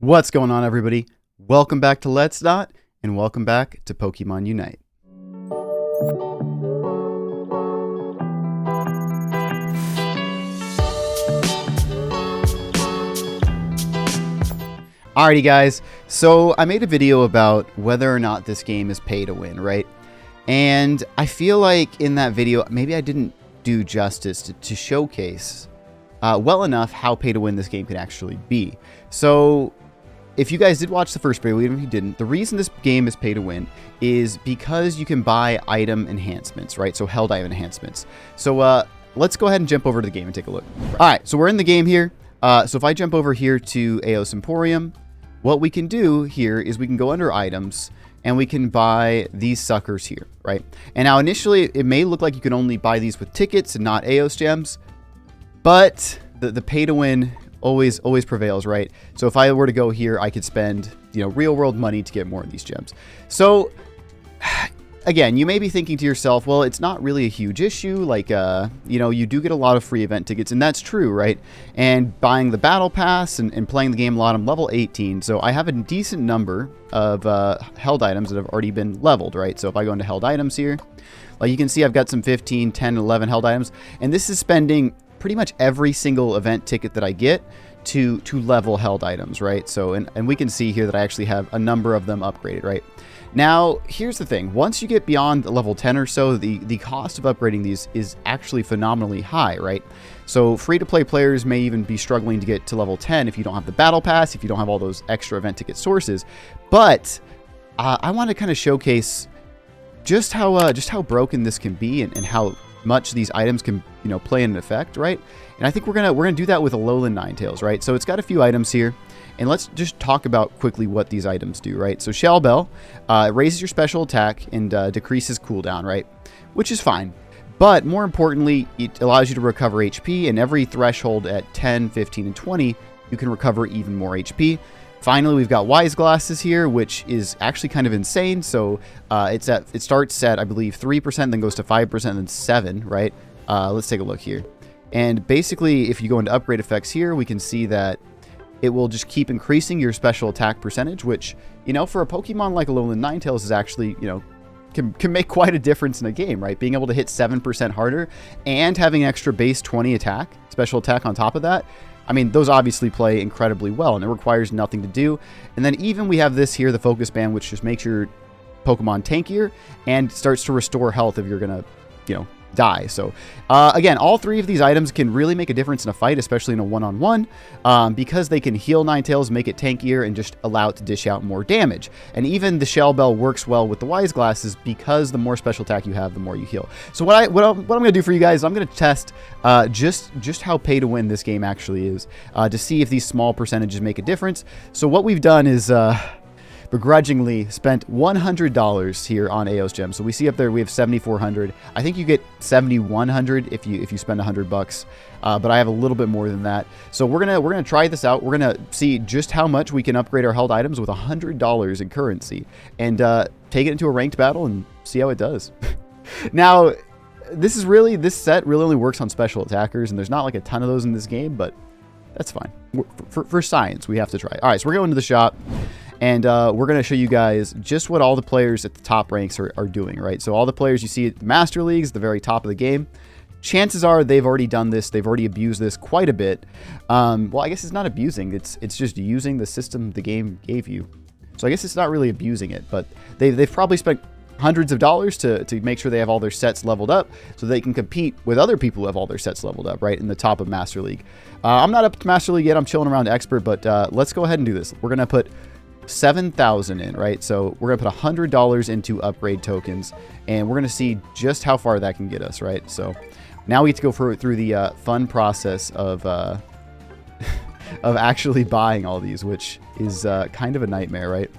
What's going on, everybody? Welcome back to LetsNot, and welcome back to Pokemon Unite. Alrighty guys, so I made a video about whether or not this game is pay to win, right? And I feel like in that video, maybe I didn't do justice to showcase well enough how pay to win this game could actually be. So if you guys did watch the first video, even if you didn't, the reason this game is pay to win is because you can buy item enhancements, right? So held item enhancements. So let's go ahead and jump over to the game and take a look. All right, so we're in the game here. So if I jump over here to Eos Emporium, what we can do here is we can go under items and we can buy these suckers here, right? And now initially it may look like you can only buy these with tickets and not Eos gems, but the pay to win always prevails, right? So if I were to go here, I could spend, real world money to get more of these gems. So again, you may be thinking to yourself, well, it's not really a huge issue. Like, you do get a lot of free event tickets, and that's true, right? And buying the battle pass and playing the game a lot, I'm level 18. So I have a decent number of held items that have already been leveled, right? So if I go into held items here, like you can see I've got some 15, 10, 11 held items, and this is spending pretty much every single event ticket that I get to level held items, right? So, and we can see here that I actually have a number of them upgraded, right? Now, here's the thing. Once you get beyond level 10 or so, the cost of upgrading these is actually phenomenally high, right? So free-to-play players may even be struggling to get to level 10 if you don't have the battle pass, if you don't have all those extra event ticket sources. But I want to kind of showcase just how broken this can be and how much these items can play an effect, right? And I think we're gonna do that with a Alolan Ninetales, right? So it's got a few items here, and let's just talk about quickly what these items do, right? So Shell Bell raises your special attack and decreases cooldown, right? Which is fine, but more importantly, it allows you to recover HP, and every threshold at 10, 15, and 20, you can recover even more HP. Finally, we've got Wise Glasses here, which is actually kind of insane. So it starts at, I believe, 3%, then goes to 5%, then 7%, right? Let's take a look here. And basically, if you go into upgrade effects here, we can see that it will just keep increasing your special attack percentage, which, for a Pokemon like Alolan Ninetales is actually, can make quite a difference in a game, right? Being able to hit 7% harder and having an extra base 20 special attack on top of that. I mean, those obviously play incredibly well, and it requires nothing to do. And then even we have this here, the Focus Band, which just makes your Pokemon tankier and starts to restore health if you're going to, die. So again, all three of these items can really make a difference in a fight, especially in a one-on-one, because they can heal Ninetales, make it tankier, and just allow it to dish out more damage. And even the Shell Bell works well with the Wise Glasses because the more special attack you have, the more you heal. So what I'm going to do for you guys, I'm going to test just how pay to win this game actually is, to see if these small percentages make a difference. So what we've done is begrudgingly spent $100 here on Eos Gems. So we see up there we have 7,400. I think you get 7,100 if you spend $100, but I have a little bit more than that. So we're gonna try this out. We're gonna see just how much we can upgrade our held items with $100 in currency, and take it into a ranked battle and see how it does. Now, this set really only works on special attackers, and there's not like a ton of those in this game, but that's fine. For science, we have to try. All right, so we're going to the shop. And we're going to show you guys just what all the players at the top ranks are doing, right? So all the players you see at the Master Leagues, the very top of the game, chances are they've already done this. They've already abused this quite a bit. Well, I guess it's not abusing. It's just using the system the game gave you. So I guess it's not really abusing it, but they've probably spent hundreds of dollars to make sure they have all their sets leveled up so they can compete with other people who have all their sets leveled up, right, in the top of Master League. I'm not up to Master League yet. I'm chilling around Expert, but let's go ahead and do this. We're going to put 7,000 in, right? So we're gonna put $100 into upgrade tokens, and we're gonna see just how far that can get us, right? So now we get to go through the fun process of of actually buying all these, which is kind of a nightmare, right?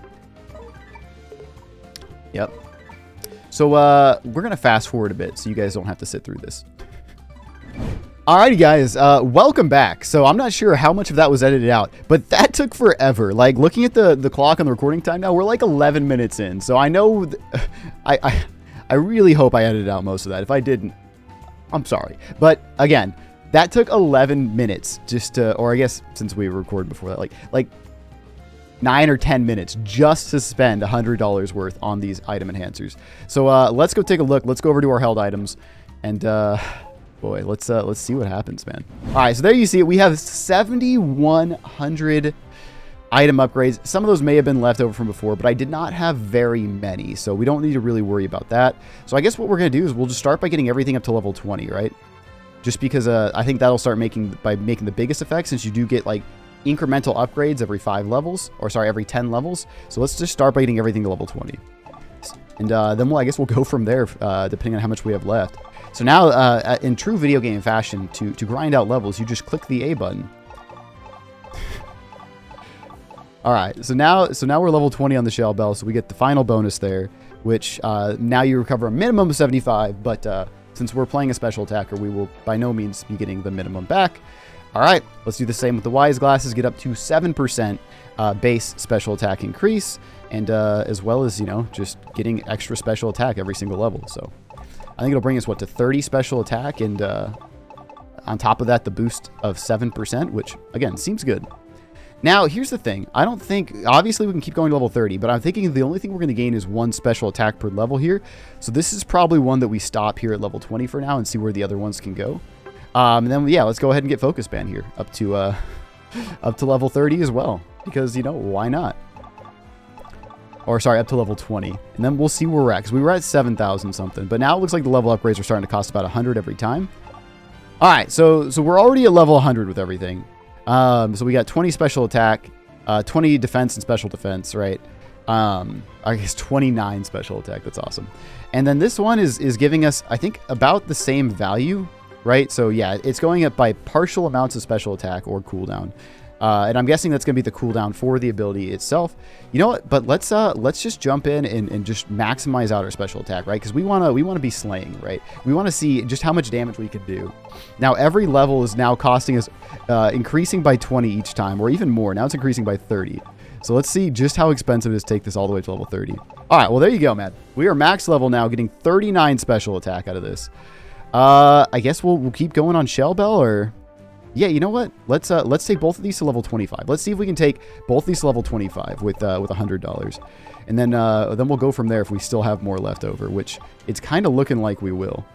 Yep. So we're gonna fast forward a bit so you guys don't have to sit through this. Alrighty guys, welcome back. So I'm not sure how much of that was edited out, but that took forever. Like, looking at the clock on the recording time now, we're like 11 minutes in. So I know, I really hope I edited out most of that. If I didn't, I'm sorry. But again, that took 11 minutes just to, or I guess since we recorded before that, like 9 or 10 minutes just to spend $100 worth on these item enhancers. So let's go take a look. Let's go over to our held items, and boy, let's see what happens, man. All right, so there you see it. We have 7,100 item upgrades. Some of those may have been left over from before, but I did not have very many, so we don't need to really worry about that. So I guess what we're gonna do is we'll just start by getting everything up to level 20, right? Just because I think that'll start making the biggest effect, since you do get like incremental upgrades every 5 levels, or sorry, every 10 levels. So let's just start by getting everything to level 20, and then I guess we'll go from there, depending on how much we have left. So now, in true video game fashion, to grind out levels, you just click the A button. All right, so now we're level 20 on the Shell Bell, so we get the final bonus there, which now you recover a minimum of 75, but since we're playing a special attacker, we will by no means be getting the minimum back. All right, let's do the same with the Wise Glasses, get up to 7% base special attack increase, and as well as, you know, just getting extra special attack every single level. So I think it'll bring us, what, to 30 special attack, and on top of that, the boost of 7%, which, again, seems good. Now, here's the thing. I don't think, obviously we can keep going to level 30, but I'm thinking the only thing we're going to gain is 1 special attack per level here. So this is probably one that we stop here at level 20 for now and see where the other ones can go. And then, yeah, let's go ahead and get Focus Band here up to level 30 as well, because, you know, why not? Or, sorry, up to level 20. And then we'll see where we're at, because we were at 7,000 something. But now it looks like the level upgrades are starting to cost about 100 every time. All right, so we're already at level 100 with everything. So we got 20 special attack, 20 defense and special defense, right? I guess 29 special attack. That's awesome. And then this one is giving us, I think, about the same value, right? So yeah, it's going up by partial amounts of special attack or cooldown. And I'm guessing that's going to be the cooldown for the ability itself. You know what? But let's just jump in and just maximize out our special attack, right? Because we want to be slaying, right? We want to see just how much damage we can do. Now every level is now costing us increasing by 20 each time, or even more. Now it's increasing by 30. So let's see just how expensive it is to take this all the way to level 30. All right, well there you go, man. We are max level now, getting 39 special attack out of this. I guess we'll keep going on Shell Bell, or yeah, you know what? Let's take both of these to level 25. Let's see if we can take both these to level 25 with $100, and then we'll go from there if we still have more left over, which it's kind of looking like we will.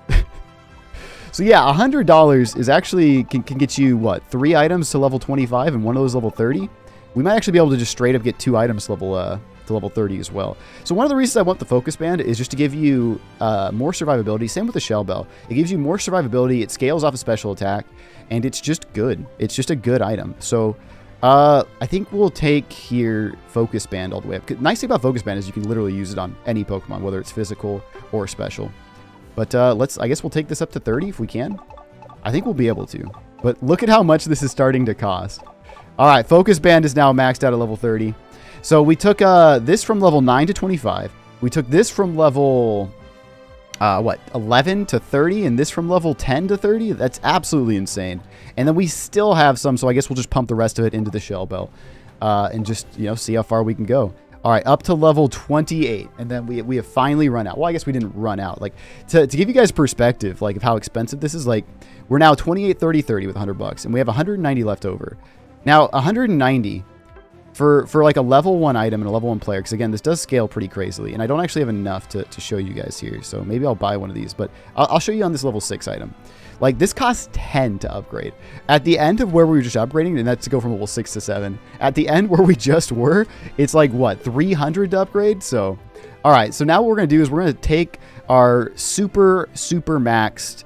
So yeah, $100 is actually can get you what, 3 items to level 25 and one of those level 30. We might actually be able to just straight up get 2 items to level 30 as well. So one of the reasons I want the Focus Band is just to give you more survivability. Same with the Shell Bell. It gives you more survivability. It scales off a special attack, and it's just good. It's just a good item. So I think we'll take here Focus Band all the way up. Nice thing about Focus Band is you can literally use it on any Pokemon, whether it's physical or special. But I guess we'll take this up to 30 if we can. I think we'll be able to. But look at how much this is starting to cost. All right, Focus Band is now maxed out at level 30. So we took this from level 9 to 25. We took this from level, 11 to 30, and this from level 10 to 30. That's absolutely insane. And then we still have some, so I guess we'll just pump the rest of it into the Shell Bell and just, you know, see how far we can go. All right, up to level 28, and then we have finally run out. Well, I guess we didn't run out. Like, to give you guys perspective, like, of how expensive this is, like, we're now 28, 30, 30 with $100, and we have 190 left over. Now, 190 for like a level 1 item and a level 1 player, because again, this does scale pretty crazily, and I don't actually have enough to show you guys here, so maybe I'll buy one of these, but I'll show you on this level 6 item. Like, this costs 10 to upgrade. At the end of where we were just upgrading, and that's to go from level 6 to 7, at the end where we just were, it's like, what, 300 to upgrade? So, all right, so now what we're going to do is we're going to take our super maxed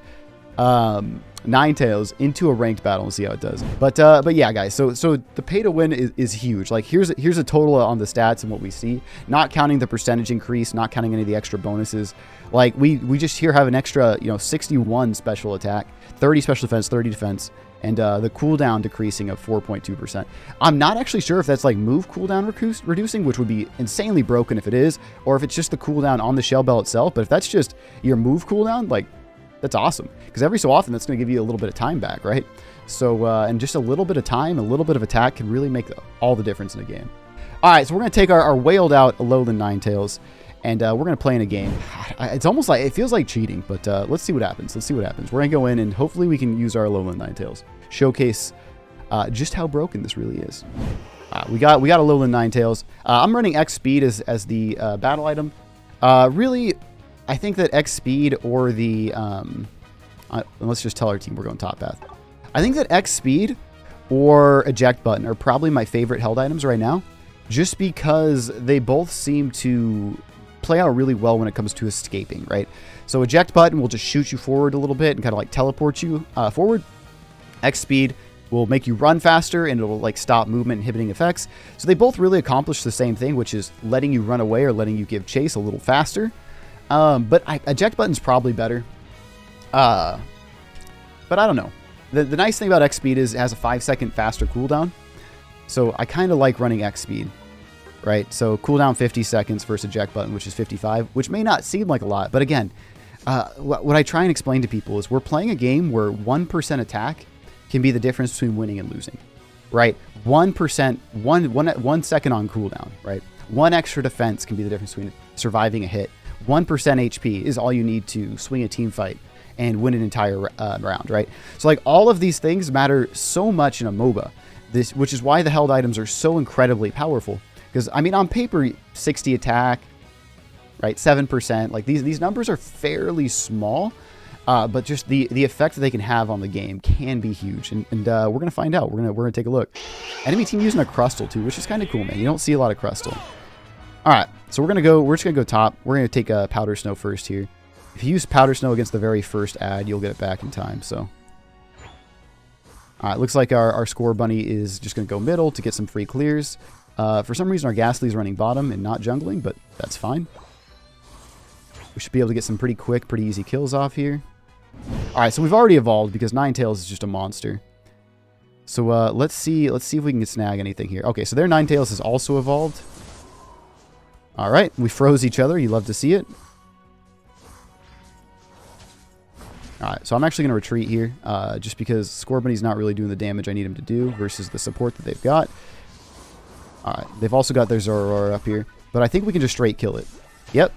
Ninetales into a ranked battle and see how it does. But yeah, guys, so the pay to win is huge. Like, here's a total on the stats and what we see, not counting the percentage increase, not counting any of the extra bonuses. Like, we just here have an extra, you know, 61 special attack, 30 special defense, 30 defense, and the cooldown decreasing of 4.2%. I'm not actually sure if that's like move cooldown reducing, which would be insanely broken if it is, or if it's just the cooldown on the Shell Bell itself. But if that's just your move cooldown, like, that's awesome, because every so often that's going to give you a little bit of time back, right? So and just a little bit of time, a little bit of attack can really make all the difference in a game. All right, so we're going to take our whaled out Alolan Ninetales, and we're going to play in a game. It's almost like, it feels like cheating, but let's see what happens. Let's see what happens. We're going to go in, and hopefully we can use our Alolan Ninetales, showcase just how broken this really is. All We got a Alolan Ninetales. I'm running X Speed as the battle item. Really, I think that X Speed or the let's just tell our team we're going top path. I think that X Speed or Eject Button are probably my favorite held items right now, just because they both seem to play out really well when it comes to escaping, right? So Eject Button will just shoot you forward a little bit and kind of like teleport you forward. X Speed will make you run faster and it'll like stop movement inhibiting effects. So they both really accomplish the same thing, which is letting you run away or letting you give chase a little faster. But Eject Button's probably better. But I don't know. The nice thing about X Speed is it has a 5-second faster cooldown. So I kind of like running X Speed, right? So cooldown 50 seconds versus Eject Button, which is 55, which may not seem like a lot. But again, what I try and explain to people is we're playing a game where 1% attack can be the difference between winning and losing, right? 1%, 1 second on cooldown, right? 1 extra defense can be the difference between surviving a hit. 1% HP is all you need to swing a team fight and win an entire round, right? So like all of these things matter so much in a MOBA, which is why the held items are so incredibly powerful. Because I mean, on paper, 60 attack, right? 7%, like these numbers are fairly small, but just the effect that they can have on the game can be huge, and we're gonna find out. We're gonna take a look. Enemy team using a Crustle too, which is kind of cool, man. You don't see a lot of Crustle. All right, so we're just gonna go top. We're gonna take a Powder Snow first here. If you use Powder Snow against the very first ad, you'll get it back in time. So, all right, looks like our Score Bunny is just gonna go middle to get some free clears. For some reason, our Ghastly is running bottom and not jungling, but that's fine. We should be able to get some pretty quick, pretty easy kills off here. All right, so we've already evolved because Ninetales is just a monster. So let's see if we can snag anything here. Okay, so their Ninetales is also evolved. All right, we froze each other. You love to see it. All right, so I'm actually going to retreat here just because Score Bunny's not really doing the damage I need him to do versus the support that they've got. All right, they've also got their Zoroark up here, but I think we can just straight kill it. Yep.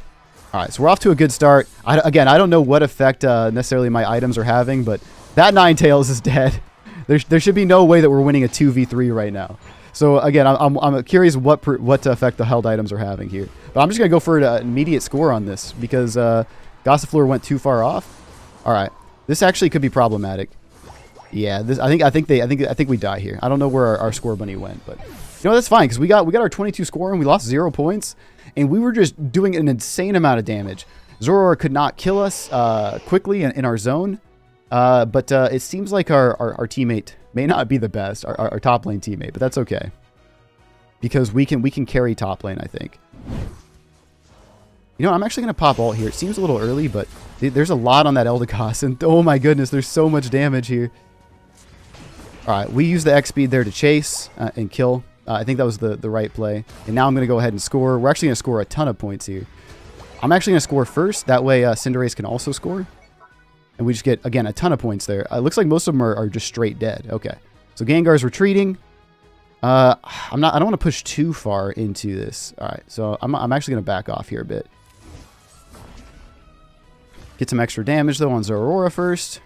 All right, so we're off to a good start. Again, I don't know what effect necessarily my items are having, but that Ninetales is dead. There should be no way that we're winning a 2v3 right now. So again, I'm curious what effect the held items are having here. But I'm just gonna go for an immediate score on this because Gossifleur went too far off. All right, this actually could be problematic. Yeah, I think we die here. I don't know where our Score Bunny went, but you know that's fine because we got our 22 score and we lost 0 points, and we were just doing an insane amount of damage. Zoroark could not kill us quickly in our zone, but it seems like our teammate may not be the best, our top lane teammate, but that's okay because we can carry top lane, I think. You know, I'm actually going to pop ult here. It seems a little early, but there's a lot on that Eldegoss, and oh my goodness, there's so much damage here. All right, we use the X speed there to chase and kill. I think that was the right play. And now I'm going to go ahead and score. We're actually going to score a ton of points here. I'm actually going to score first. That way Cinderace can also score. And we just get, again, a ton of points there. It looks like most of them are just straight dead. Okay, so Gengar's retreating. I don't want to push too far into this. All right, so I'm actually going to back off here a bit. Get some extra damage, though, on Zoroark first.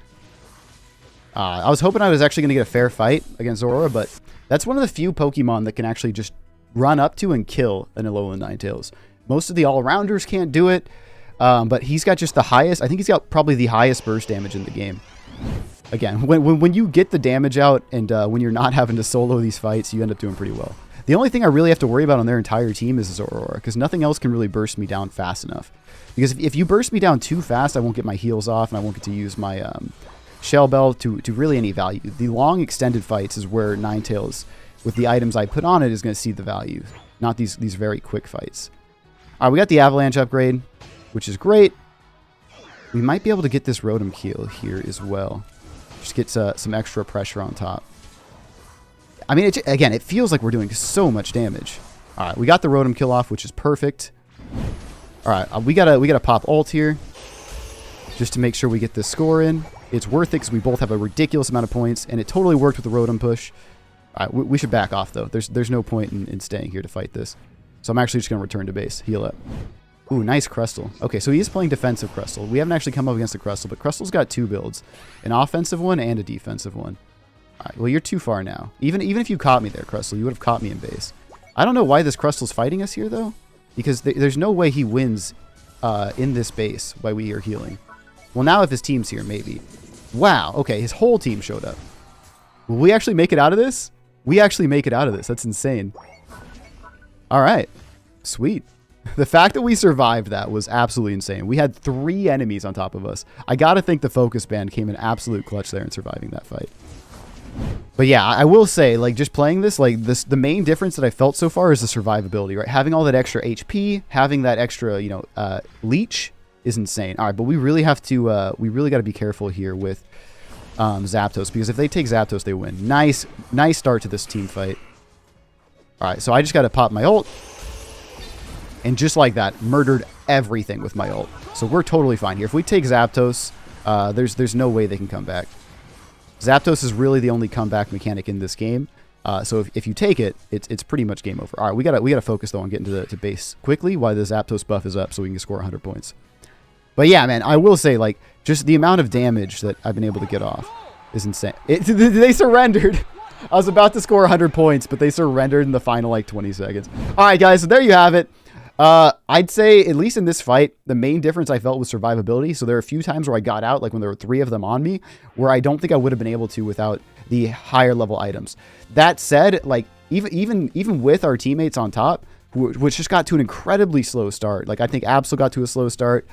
I was hoping I was actually going to get a fair fight against Zoroark, but that's one of the few Pokemon that can actually just run up to and kill an Alolan Ninetales. Most of the all-rounders can't do it, but he's got just the highest. I think he's got probably the highest burst damage in the game. Again, when you get the damage out and when you're not having to solo these fights, you end up doing pretty well. The only thing I really have to worry about on their entire team is Zoroark, because nothing else can really burst me down fast enough. Because if you burst me down too fast, I won't get my heals off, and I won't get to use my Shell Bell to really any value. The long extended fights is where Ninetales, with the items I put on it, is going to see the value, not these very quick fights. All right, we got the Avalanche upgrade, which is great. We might be able to get this Rotom kill here as well. Just get some extra pressure on top. I mean, again, it feels like we're doing so much damage. All right, we got the Rotom kill off, which is perfect. All right, we gotta pop ult here, just to make sure we get this score in. It's worth it because we both have a ridiculous amount of points, and it totally worked with the Rotom push. All right, we should back off though. There's no point in staying here to fight this. So I'm actually just gonna return to base, heal up. Ooh, nice Crustle. Okay, so he is playing defensive Crustle. We haven't actually come up against the Crustle, but Crustle's got 2 builds, an offensive one and a defensive one. Alright, well, you're too far now. Even if you caught me there, Crustle, you would have caught me in base. I don't know why this Crustle's fighting us here, though. Because there's no way he wins in this base while we are healing. Well, now if his team's here, maybe. Wow, okay, his whole team showed up. Will we actually make it out of this? We actually make it out of this. That's insane. Alright, sweet. The fact that we survived that was absolutely insane. We had 3 enemies on top of us. I gotta think the focus band came in absolute clutch there in surviving that fight. But yeah, I will say, like, just playing this, the main difference that I felt so far is the survivability, right? Having all that extra HP, having that extra, you know, leech is insane. All right, but we really have to, we really got to be careful here with Zapdos, because if they take Zapdos, they win. Nice start to this team fight. All right, so I just got to pop my ult. And just like that, murdered everything with my ult. So we're totally fine here. If we take Zapdos, there's no way they can come back. Zapdos is really the only comeback mechanic in this game. So if you take it, it's pretty much game over. All right, we gotta focus though on getting to base quickly while the Zapdos buff is up, so we can score 100 points. But yeah, man, I will say, like, just the amount of damage that I've been able to get off is insane. They surrendered. I was about to score 100 points, but they surrendered in the final, like, 20 seconds. All right, guys, so there you have it. I'd say, at least in this fight, the main difference I felt was survivability. So there are a few times where I got out, like when there were 3 of them on me, where I don't think I would have been able to without the higher level items. That said, like, even with our teammates on top, which just got to an incredibly slow start. Like, I think Absol got to a slow start.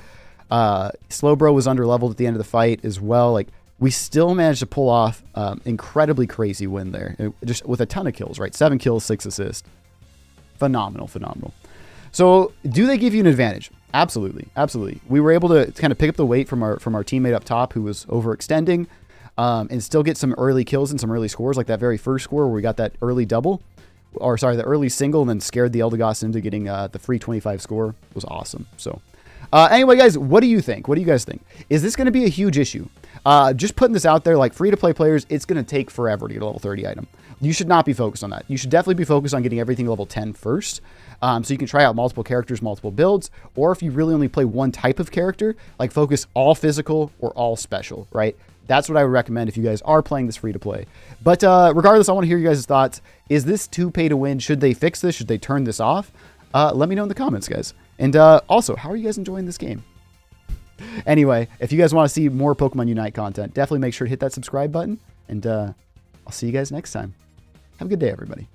Slowbro was under-leveled at the end of the fight as well. Like, we still managed to pull off incredibly crazy win there. Just with a ton of kills, right? 7 kills, 6 assists. Phenomenal, phenomenal. So, do they give you an advantage? Absolutely, absolutely. We were able to kind of pick up the weight from our teammate up top who was overextending, and still get some early kills and some early scores, like that very first score where we got that early double, or sorry, the early single, and then scared the Eldegoss into getting the free 25 score. It was awesome. So, anyway, guys, what do you think? What do you guys think? Is this going to be a huge issue? Just putting this out there, like, free-to-play players, it's going to take forever to get a level 30 item. You should not be focused on that. You should definitely be focused on getting everything level 10 first. So you can try out multiple characters, multiple builds, or if you really only play one type of character, like focus all physical or all special, right? That's what I would recommend if you guys are playing this free to play. But regardless, I want to hear you guys' thoughts. Is this too pay to win? Should they fix this? Should they turn this off? Let me know in the comments, guys. And also, how are you guys enjoying this game? Anyway, if you guys want to see more Pokemon Unite content, definitely make sure to hit that subscribe button. And I'll see you guys next time. Have a good day, everybody.